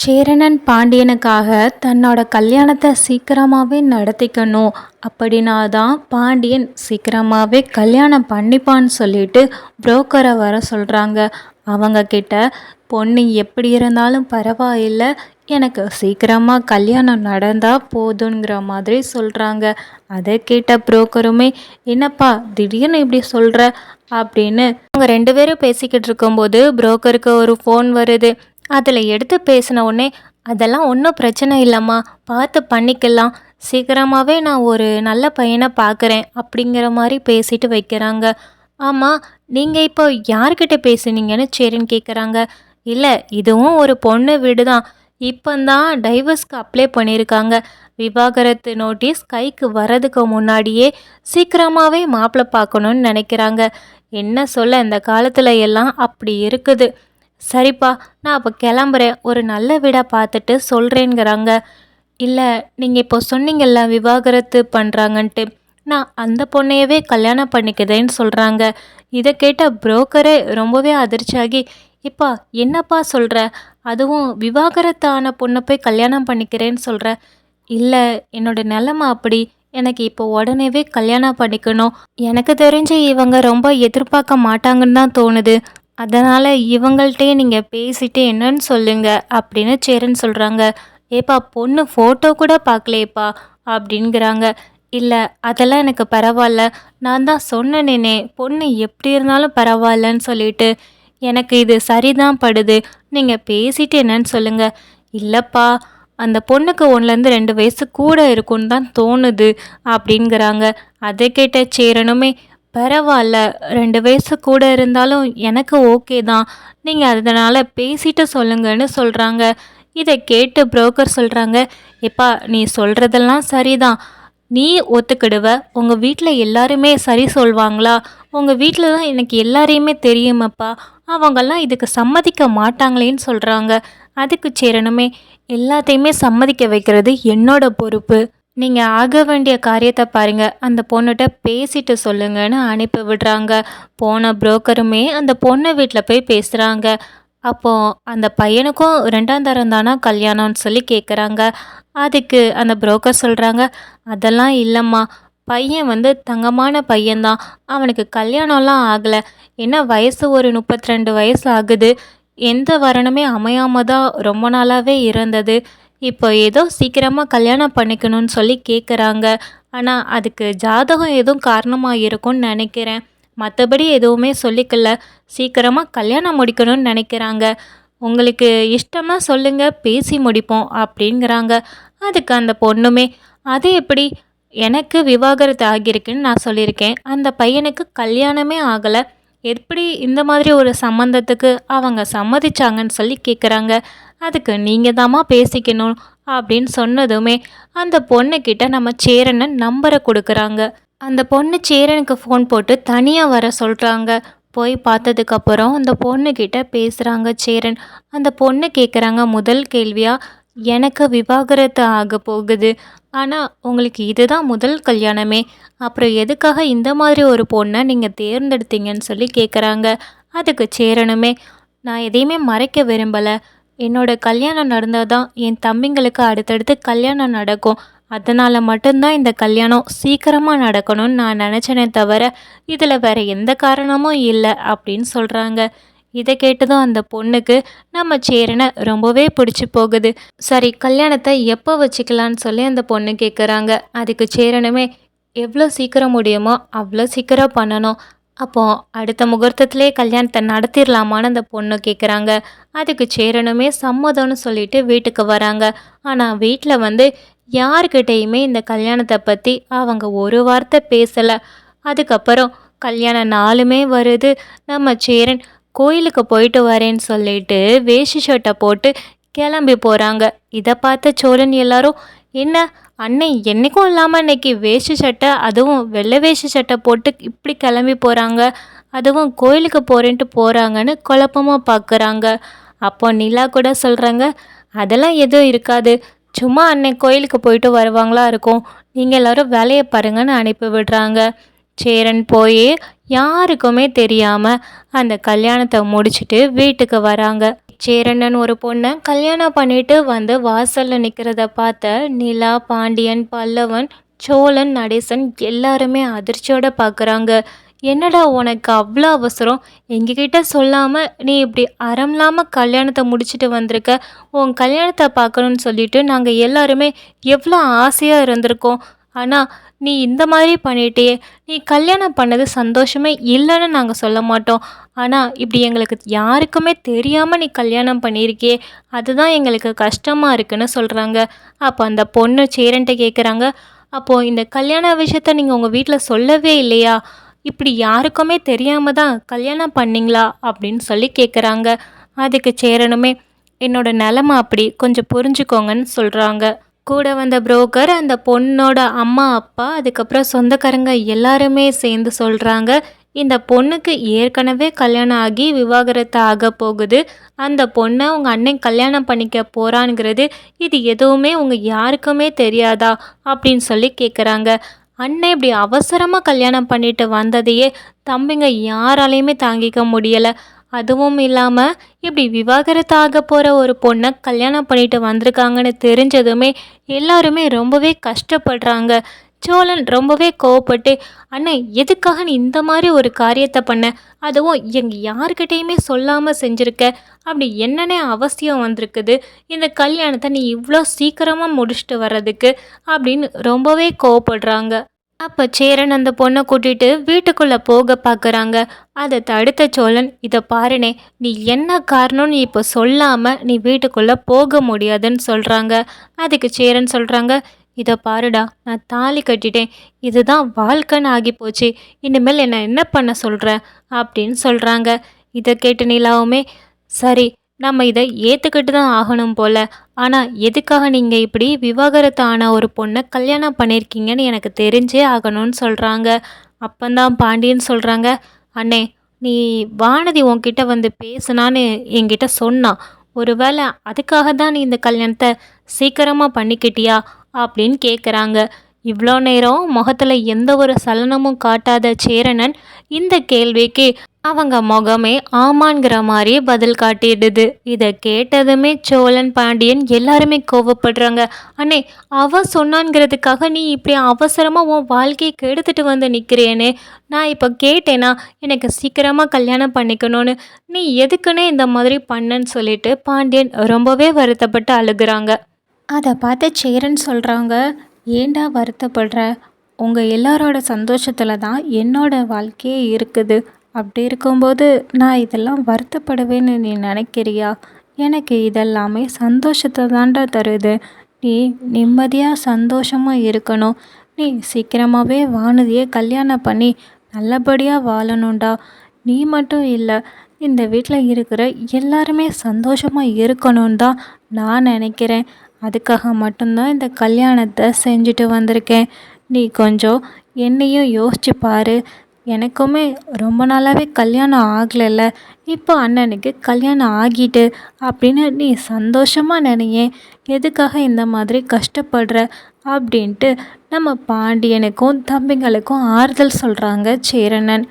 சேரனன் பாண்டியனுக்காக தன்னோட கல்யாணத்தை சீக்கிரமாகவே நடத்திக்கணும் அப்படின்னா தான் பாண்டியன் சீக்கிரமாகவே கல்யாணம் பண்ணிப்பான்னு சொல்லிட்டு புரோக்கரை வர சொல்கிறாங்க. அவங்க கிட்ட பொண்ணு எப்படி இருந்தாலும் பரவாயில்லை, எனக்கு சீக்கிரமாக கல்யாணம் நடந்தால் போதுங்கிற மாதிரி சொல்கிறாங்க. அதை கேட்ட புரோக்கருமே, என்னப்பா திடீர்னு இப்படி சொல்கிற அப்படின்னு அவங்க ரெண்டு பேரும் பேசிக்கிட்டு இருக்கும்போது புரோக்கருக்கு ஒரு ஃபோன் வருது. அதில் எடுத்து பேசின உடனே, அதெல்லாம் ஒன்றும் பிரச்சனை இல்லைம்மா, பார்த்து பண்ணிக்கலாம், சீக்கிரமாகவே நான் ஒரு நல்ல பையனை பார்க்குறேன் அப்படிங்கிற மாதிரி பேசிட்டு வைக்கிறாங்க. ஆமாம், நீங்கள் இப்போ யார்கிட்ட பேசுனீங்கன்னு சரின்னு கேட்குறாங்க. இல்லை, இதுவும் ஒரு பொண்ணு வீடு தான், இப்போந்தான் டைவர்ஸ்க்கு அப்ளை பண்ணியிருக்காங்க, விவாகரத்து நோட்டீஸ் கைக்கு வரதுக்கு முன்னாடியே சீக்கிரமாகவே மாப்பிள்ளை பார்க்கணுன்னு நினைக்கிறாங்க. என்ன சொல்ல, இந்த காலத்தில் எல்லாம் அப்படி இருக்குது. சரிப்பா, நான் அப்போ கிளம்புறேன், ஒரு நல்ல வீடாக பார்த்துட்டு சொல்கிறேங்கிறாங்க. இல்லை, நீங்கள் இப்போ சொன்னீங்கல்ல விவாகரத்து பண்ணுறாங்கன்ட்டு, நான் அந்த பொண்ணையவே கல்யாணம் பண்ணிக்கிறேன்னு சொல்கிறாங்க. இதை கேட்ட புரோக்கரே ரொம்பவே அதிர்ச்சியாகி, இப்பா என்னப்பா சொல்கிற, அதுவும் விவாகரத்து ஆன பொண்ணை போய் கல்யாணம் பண்ணிக்கிறேன்னு சொல்கிற. இல்லை, என்னோட நிலமை அப்படி, எனக்கு இப்போ உடனேவே கல்யாணம் பண்ணிக்கணும், எனக்கு தெரிஞ்சு இவங்க ரொம்ப எதிர்பார்க்க மாட்டாங்கன்னு தான் தோணுது, அதனால் இவங்கள்ட்டே நீங்கள் பேசிட்டு என்னன்னு சொல்லுங்க அப்படின்னு சேரன் சொல்கிறாங்க. ஏப்பா பொண்ணு ஃபோட்டோ கூட பார்க்கலையேப்பா அப்படிங்கிறாங்க. இல்லை, அதெல்லாம் எனக்கு பரவாயில்ல, நான் தான் சொன்னேனே பொண்ணு எப்படி இருந்தாலும் பரவாயில்லன்னு சொல்லிட்டு, எனக்கு இது சரிதான் படுது, நீங்கள் பேசிட்டு என்னன்னு சொல்லுங்கள். இல்லைப்பா, அந்த பொண்ணுக்கு 1-2 வயசு கூட இருக்குன்னு தான் தோணுது அப்படிங்கிறாங்க. அதை கேட்ட சேரனுமே, பரவாயில்ல, 2 வயசு கூட இருந்தாலும் எனக்கு ஓகே தான், நீங்கள் அதனால் பேசிட்டு சொல்லுங்கன்னு சொல்கிறாங்க. இதை கேட்டு புரோக்கர் சொல்கிறாங்க, எப்பா நீ சொல்கிறதெல்லாம் சரிதான், நீ ஒத்துக்கிடுவ, உங்கள் வீட்டில் எல்லாருமே சரி சொல்வாங்களா, உங்கள் வீட்டில் தான் எனக்கு எல்லாரையுமே தெரியுமப்பா, அவங்கெல்லாம் இதுக்கு சம்மதிக்க மாட்டாங்களேன்னு சொல்கிறாங்க. அதுக்கு சேரணுமே, எல்லாத்தையுமே சம்மதிக்க வைக்கிறது என்னோட பொறுப்பு, நீங்கள் ஆக வேண்டிய காரியத்தை பாருங்கள், அந்த பொண்ணுகிட்ட பேசிட்டு சொல்லுங்கன்னு அனுப்பி விடுறாங்க. போன புரோக்கருமே அந்த பொண்ணு வீட்டில் போய் பேசுகிறாங்க. அப்போது அந்த பையனுக்கும் 2ஆம் தரம் தானா கல்யாணம்னு சொல்லி கேட்குறாங்க. அதுக்கு அந்த புரோக்கர் சொல்கிறாங்க, அதெல்லாம் இல்லைம்மா, பையன் தங்கமான பையன்தான், அவனுக்கு கல்யாணம்லாம் ஆகலை, என்ன வயசு ஒரு 32 வயசு ஆகுது, எந்த வரணுமே அமையாமல் தான் ரொம்ப நாளாகவே இருந்தது, இப்போ ஏதோ சீக்கிரமாக கல்யாணம் பண்ணிக்கணும்னு சொல்லி கேட்குறாங்க. ஆனால் அதுக்கு ஜாதகம் எதுவும் காரணமாக இருக்கும்னு நினைக்கிறேன், மற்றபடி எதுவுமே சொல்லிக்கல, சீக்கிரமாக கல்யாணம் முடிக்கணும்னு நினைக்கிறாங்க, உங்களுக்கு இஷ்டம்னா சொல்லுங்கள் பேசி முடிப்போம் அப்படிங்கிறாங்க. அதுக்கு அந்த பொண்ணுமே, அது எப்படி, எனக்கு விவாகரத்து ஆகியிருக்குன்னு நான் சொல்லியிருக்கேன், அந்த பையனுக்கு கல்யாணமே ஆகலை, எப்படி இந்த மாதிரி ஒரு சம்மந்தத்துக்கு அவங்க சம்மதிச்சாங்கன்னு சொல்லி கேட்குறாங்க. அதுக்கு நீங்கள் தாம்மா பேசிக்கணும் அப்படின்னு சொன்னதுமே அந்த பொண்ணுக்கிட்ட நம்ம சேரனை நம்பரை கொடுக்குறாங்க. அந்த பொண்ணு சேரனுக்கு ஃபோன் போட்டு தனியாக வர சொல்கிறாங்க. போய் பார்த்ததுக்கப்புறம் அந்த பொண்ணுக்கிட்ட பேசுகிறாங்க சேரன். அந்த பொண்ணு கேட்குறாங்க முதல் கேள்வியாக, எனக்கு விவாகரத்து ஆக போகுது, ஆனால் உங்களுக்கு இதுதான் முதல் கல்யாணமே, அப்புறம் எதுக்காக இந்த மாதிரி ஒரு பொண்ணை நீங்கள் தேர்ந்தெடுத்தீங்கன்னு சொல்லி கேட்குறாங்க. அதுக்கு சேரனுமே, நான் எதையுமே மறைக்க விரும்பலை, என்னோட கல்யாணம் நடந்தால் தான் என் தம்பிங்களுக்கு அடுத்தடுத்து கல்யாணம் நடக்கும், அதனால் மட்டும்தான் இந்த கல்யாணம் சீக்கிரமாக நடக்கணும்னு நான் நினச்சேனே தவிர இதில் வேறு எந்த காரணமும் இல்லை அப்படின்னு சொல்கிறாங்க. இதை கேட்டதும் அந்த பொண்ணுக்கு நம்ம சேரனை ரொம்பவே பிடிச்சி போகுது. சரி, கல்யாணத்தை எப்போ வச்சுக்கலான்னு சொல்லி அந்த பொண்ணு கேட்குறாங்க. அதுக்கு சேரனுமே, எவ்வளோ சீக்கிரம் முடியுமோ அவ்வளோ சீக்கிரம் பண்ணணும், அப்போது அடுத்த முகூர்த்தத்திலே கல்யாணத்தை நடத்திடலாமான்னு அந்த பொண்ணு கேட்குறாங்க. அதுக்கு சேரனுமே சம்மதம்னு சொல்லிட்டு வீட்டுக்கு வராங்க. ஆனால் வீட்டில் யார்கிட்டையுமே இந்த கல்யாணத்தை பற்றி அவங்க ஒரு வார்த்தை பேசலை. அதுக்கப்புறம் கல்யாண நாளுமே வருது. நம்ம சேரன் கோயிலுக்கு போயிட்டு வரேன்னு சொல்லிட்டு வேஷ்டி ஷர்ட்டை போட்டு கிளம்பி போகிறாங்க. இதை பார்த்த சோழன் எல்லாரும், என்ன அன்னை என்றைக்கும் இல்லாமல் இன்னைக்கு வேஷ்டி சட்டை, அதுவும் வெள்ளை வேஷ்டி சட்டை போட்டு இப்படி கிளம்பி போகிறாங்க, அதுவும் கோயிலுக்கு போகிறேன்ட்டு போகிறாங்கன்னு குழப்பமாக பார்க்குறாங்க. அப்போ நிலா கூட சொல்கிறாங்க, அதெல்லாம் எதுவும் இருக்காது, சும்மா அன்னை கோயிலுக்கு போயிட்டு வருவாங்களா இருக்கும், நீங்கள் எல்லோரும் வேலையை பாருங்கன்னு அனுப்பி விடுறாங்க. சேரன் போய் யாருக்குமே தெரியாமல் அந்த கல்யாணத்தை முடிச்சுட்டு வீட்டுக்கு வராங்க. சேரண்ணன் ஒரு பொண்ணை கல்யாணம் பண்ணிட்டு வந்து வாசல்ல நிற்கிறத பார்த்த நிலா, பாண்டியன், பல்லவன், சோழன், நடேசன் எல்லாருமே அதிர்ச்சியோட பார்க்குறாங்க. என்னடா உனக்கு அவ்வளோ அவசரம்? எங்ககிட்ட சொல்லாமல் நீ இப்படி அறம்லாம கல்யாணத்தை முடிச்சுட்டு வந்திருக்க. உன் கல்யாணத்தை பார்க்கணுன்னு சொல்லிட்டு நாங்கள் எல்லாருமே எவ்வளோ ஆசையாக இருந்திருக்கோம். ஆனால் நீ இந்த மாதிரி பண்ணிட்டியே. நீ கல்யாணம் பண்ணது சந்தோஷமே இல்லைன்னு நாங்கள் சொல்ல மாட்டோம். ஆனால் இப்படி எங்களுக்கு யாருக்குமே தெரியாமல் நீ கல்யாணம் பண்ணியிருக்கியே, அதுதான் எங்களுக்கு கஷ்டமாக இருக்குன்னு சொல்கிறாங்க. அப்போ அந்த பொண்ணு சேரன்ட்ட கேட்குறாங்க, அப்போது இந்த கல்யாண விஷயத்த நீங்கள் உங்கள் வீட்டில் சொல்லவே இல்லையா? இப்படி யாருக்குமே தெரியாம தான் கல்யாணம் பண்ணீங்களா அப்படின்னு சொல்லி கேட்குறாங்க. அதுக்கு சேரனுமே, என்னோட நிலமை அப்படி, கொஞ்சம் புரிஞ்சுக்கோங்கன்னு சொல்கிறாங்க. கூட வந்த புரோக்கர், அந்த பொண்ணோட அம்மா அப்பா, அதுக்கப்புறம் சொந்தக்காரங்க எல்லாருமே சேர்ந்து சொல்கிறாங்க, இந்த பொண்ணுக்கு ஏற்கனவே கல்யாணம் ஆகி விவாகரத்து ஆக போகுது. அந்த பொண்ணை உங்கள் அண்ணன் கல்யாணம் பண்ணிக்க போகிறான்ங்கிறது இது எதுவுமே உங்கள் யாருக்குமே தெரியாதா அப்படின்னு சொல்லி கேட்குறாங்க. அண்ணன் இப்படி அவசரமாக கல்யாணம் பண்ணிட்டு வந்ததையே தம்பிங்க யாராலையுமே தாங்கிக்க முடியலை. அதுவும் இல்லாமல் இப்படி விவாகரத்து ஆக போகிற ஒரு பொண்ணை கல்யாணம் பண்ணிட்டு வந்திருக்காங்கன்னு தெரிஞ்சதுமே எல்லாருமே ரொம்பவே கஷ்டப்படுறாங்க. சோழன் ரொம்பவே கோவப்பட்டு, அண்ணன் எதுக்காக நீ இந்த மாதிரி ஒரு காரியத்தை பண்ண, அதுவும் எங்கள் யாருக்கிட்டேயுமே சொல்லாமல் செஞ்சுருக்க, அப்படி என்னென்ன அவசியம் வந்திருக்குது இந்த கல்யாணத்தை நீ இவ்வளோ சீக்கிரமாக முடிச்சுட்டு வர்றதுக்கு அப்படின்னு ரொம்பவே கோவப்படுறாங்க. அப்போ சேரன் அந்த பொண்ணை கூட்டிட்டு வீட்டுக்குள்ளே போக பார்க்குறாங்க. அதை தடுத்த சோழன், இதை பாருனே, நீ என்ன காரணம்னு இப்போ சொல்லாமல் நீ வீட்டுக்குள்ளே போக முடியாதுன்னு சொல்கிறாங்க. அதுக்கு சேரன் சொல்கிறாங்க, இதை பாருடா, நான் தாலி கட்டிட்டேன், இதுதான் வாழ்க்கைன்னு ஆகி போச்சு, இனிமேல் என்ன பண்ண சொல்கிற அப்படின்னு சொல்கிறாங்க. இதை கேட்டு நிலாவுமே, சரி நம்ம இதை ஏற்றுக்கிட்டு தான் ஆகணும் போல், ஆனால் எதுக்காக நீங்கள் இப்படி விவாகரத்து ஆன ஒரு பொண்ணை கல்யாணம் பண்ணியிருக்கீங்கன்னு எனக்கு தெரிஞ்சே ஆகணும்னு சொல்கிறாங்க. அப்போந்தான் பாண்டியன் சொல்கிறாங்க, அண்ணே, நீ வானதி உன்கிட்ட வந்து பேசுனான்னு என்கிட்ட சொன்னான், ஒருவேளை அதுக்காக தான் நீ இந்த கல்யாணத்தை சீக்கிரமாக பண்ணிக்கிட்டியா அப்படின்னு கேட்குறாங்க. இவ்வளோ நேரம் முகத்தில் எந்த ஒரு சலனமும் காட்டாத சேரணன் இந்த கேள்விக்கு அவங்க முகமே ஆமான்கிற மாதிரி பதில் காட்டிடுது. இதை கேட்டதுமே சோழன், பாண்டியன் எல்லாருமே கோவப்படுறாங்க. அண்ணே, அவ சொன்னான்ங்கிறதுக்காக நீ இப்படி அவசரமாக உன் வாழ்க்கையை கெடுத்துட்டு வந்து நிற்கிறேன்னு நான் இப்போ கேட்டேனா, எனக்கு சீக்கிரமாக கல்யாணம் பண்ணிக்கணும்னு, நீ எதுக்குன்னே இந்த மாதிரி பண்ணன்னு சொல்லிட்டு பாண்டியன் ரொம்பவே வருத்தப்பட்டு அழுகுறாங்க. அதை பார்த்து சேரன் சொல்கிறாங்க, ஏண்டா வருத்தப்படுற? உங்கள் எல்லாரோட சந்தோஷத்தில் தான் என்னோட வாழ்க்கையே இருக்குது. அப்படி இருக்கும்போது நான் இதெல்லாம் வருத்தப்படுவேன்னு நீ நினைக்கிறியா? எனக்கு இதெல்லாமே சந்தோஷத்தை தாண்டா தருது. நீ நிம்மதியாக சந்தோஷமாக இருக்கணும். நீ சீக்கிரமாகவே வானதியை கல்யாணம் பண்ணி நல்லபடியாக வாழணும்டா. நீ மட்டும் இல்லை, இந்த வீட்டில் இருக்கிற எல்லாருமே சந்தோஷமாக இருக்கணும்னு தான் நான் நினைக்கிறேன். அதுக்காக மட்டும்தான் இந்த கல்யாணத்தை செஞ்சுட்டு வந்திருக்கேன். நீ கொஞ்சம் என்னையும் யோசிச்சு பாரு. எனக்குமே ரொம்ப நாளாகவே கல்யாணம் ஆகலைல்ல, இப்போ அண்ணனுக்கு கல்யாணம் ஆகிட்டு அப்படின்னு நீ சந்தோஷமாக நினையேன். எதுக்காக இந்த மாதிரி கஷ்டப்படுற அப்படின்ட்டு நம்ம பாண்டியனுக்கும் தம்பிங்களுக்கும் ஆறுதல் சொல்கிறாங்க சேரணன்.